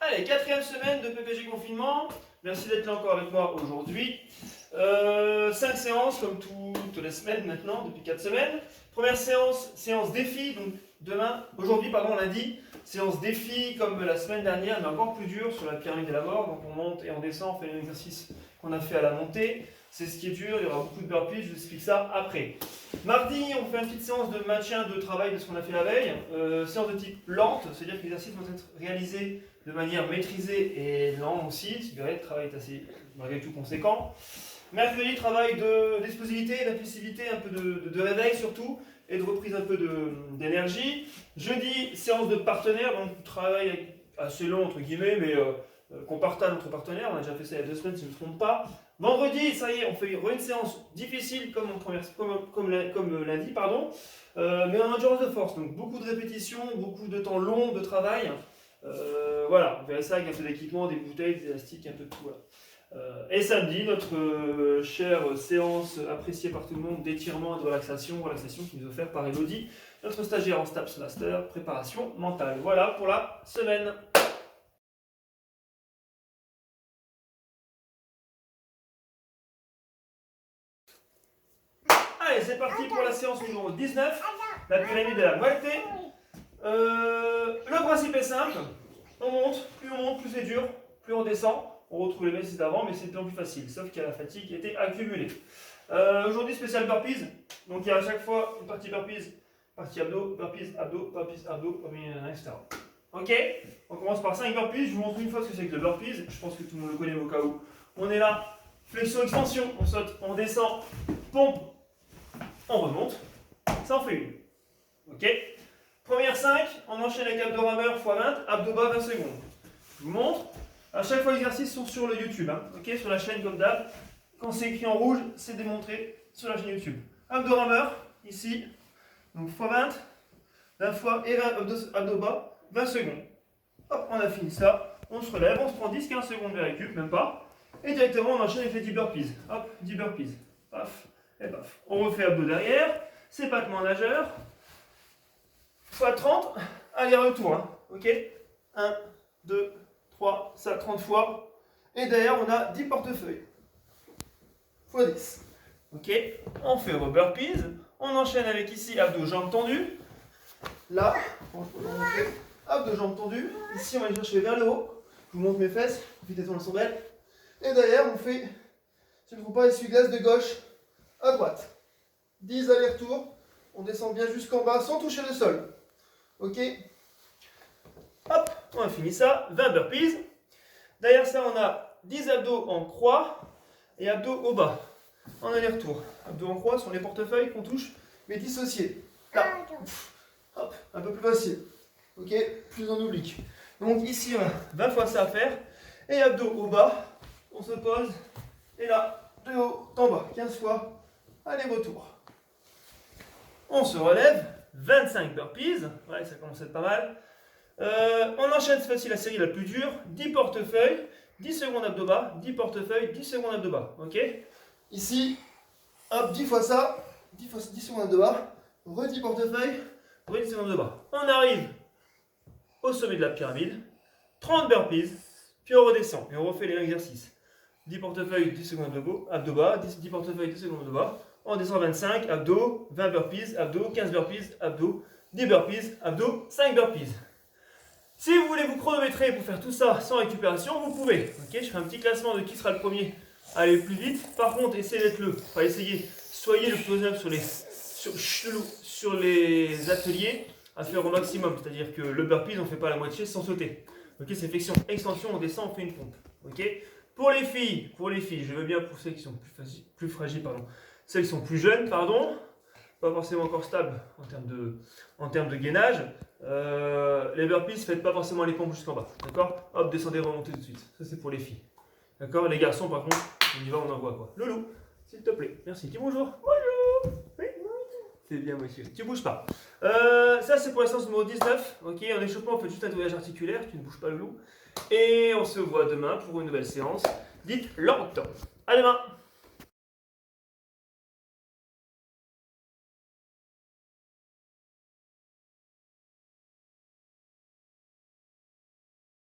Allez, quatrième semaine de PPG confinement. Merci d'être là encore avec moi aujourd'hui. 5 séances comme toutes les semaines maintenant, depuis 4 semaines. Première séance, séance défi. Donc aujourd'hui, lundi, séance défi comme la semaine dernière, mais encore plus dur sur la pyramide de la mort. Donc on monte et on descend, on fait l'exercice qu'on a fait à la montée. C'est ce qui est dur, il y aura beaucoup de burpees, je vous explique ça après. Mardi, on fait une petite séance de maintien de travail de ce qu'on a fait la veille. Séance de type lente, c'est-à-dire que l'exercice doit être réalisé de manière maîtrisée et lente aussi. Le travail est assez, malgré tout, conséquent. Mercredi, travail d'explosivité, d'impulsivité, un peu de réveil surtout, et de reprise un peu d'énergie. Jeudi, séance de partenaire, donc travail assez long entre guillemets, mais qu'on partage entre partenaires. On a déjà fait ça il y a 2 semaines si je ne me trompe pas. Vendredi, ça y est, on fait une séance difficile comme lundi, mais en endurance de force. Donc beaucoup de répétitions, beaucoup de temps long de travail. Voilà, on verra ça avec un peu d'équipement, des bouteilles, des élastiques, un peu de tout. Voilà. Et samedi, notre chère séance appréciée par tout le monde d'étirement et de relaxation qui nous est offerte par Elodie, notre stagiaire en STAPS Master, préparation mentale. Voilà pour la semaine. Allez, c'est parti pour la séance numéro 19, la pyramide de la moitié. Le principe est simple, on monte, plus c'est dur, plus on descend. On retrouve les exercices d'avant, mais c'est de plus en plus facile, sauf qu'il y a la fatigue qui a été accumulée. Aujourd'hui, spécial burpees, donc il y a à chaque fois une partie burpees, partie abdos, burpees, abdos, etc. Ok, on commence par 5 burpees, je vous montre une fois ce que c'est que le burpees, je pense que tout le monde le connaît au cas où. On est là, flexion, extension, on saute, on descend, pompe, on remonte, ça en fait une. Ok. Première 5, on enchaîne avec abdos rameur x 20, abdos bas 20 secondes. Je vous montre. À chaque fois, les exercices sont sur le YouTube, ok, sur la chaîne comme d'hab. Quand c'est écrit en rouge, c'est démontré sur la chaîne YouTube. Abdos rameur, ici, donc x 20, 20 fois et 20 abdos bas, 20 secondes. Hop, on a fini ça. On se relève, on se prend 10-15 secondes de récup, même pas. Et directement, on enchaîne avec les 10 burpees. Hop, 10 burpees. Paf, et paf. On refait abdos derrière, c'est battement nageur. x 30, aller-retour, ok. 1, 2, 3, ça 30 fois. Et derrière, on a 10 portefeuilles. x 10. Ok. On fait vos burpees. On enchaîne avec ici abdos jambes tendues. Là, abdos jambes tendues. Ici, on va les chercher vers le haut. Je vous montre mes fesses. Profitez de son belle. Et derrière, on fait, si je ne trouve pas, essuie-glace de gauche à droite. 10 allers-retours. On descend bien jusqu'en bas sans toucher le sol. Ok. Hop, on a fini ça. 20 burpees. Derrière ça, on a 10 abdos en croix et abdos au bas. En aller-retour. Abdos en croix sont les portefeuilles qu'on touche, mais dissociés. Là. Hop, un peu plus facile. Ok, plus en oblique. Donc ici, on a 20 fois ça à faire. Et abdos au bas. On se pose. Et là, de haut en bas. 15 fois. Aller-retour. On se relève. 25 burpees. Ouais, ça commence à être pas mal. On enchaîne cette fois-ci la série la plus dure. 10 portefeuilles. 10 secondes abdos bas. 10 portefeuilles. 10 secondes abdos bas. Ok. Ici, hop, 10 fois ça. 10 secondes abdos bas. Re-10 portefeuilles. Re-10 secondes abdos bas. On arrive au sommet de la pyramide. 30 burpees. Puis on redescend. Et on refait les mêmes exercices. 10 portefeuilles, 10 secondes abdos bas. 10 portefeuilles, 10 secondes abdos bas. On descend 25, abdos, 20 burpees, abdos, 15 burpees, abdos, 10 burpees, abdos, 5 burpees. Si vous voulez vous chronométrer pour faire tout ça sans récupération, vous pouvez. Ok, je fais un petit classement de qui sera le premier à aller plus vite. Par contre, essayez d'être soyez le plus raisonnable sur les ateliers à faire au maximum. C'est-à-dire que le burpees, on ne fait pas la moitié sans sauter. Ok, c'est flexion, extension, on descend, on fait une pompe. Ok. Pour les filles, je veux bien pour celles qui sont plus fragiles, celles qui sont plus jeunes, pas forcément encore stables en termes de gainage. Les burpees, faites pas forcément les pompes jusqu'en bas. D'accord. Hop, descendez, remontez tout de suite. Ça, c'est pour les filles. D'accord. Les garçons, par contre, on y va, on envoie quoi. Loulou, s'il te plaît. Merci. Dis bonjour. Bonjour. Oui. C'est bien, monsieur. Tu bouges pas. Ça, c'est pour la séance numéro 19. Ok. En échauffement, on fait juste un nettoyage articulaire. Tu ne bouges pas, Loulou. Et on se voit demain pour une nouvelle séance. Dites lente. À demain.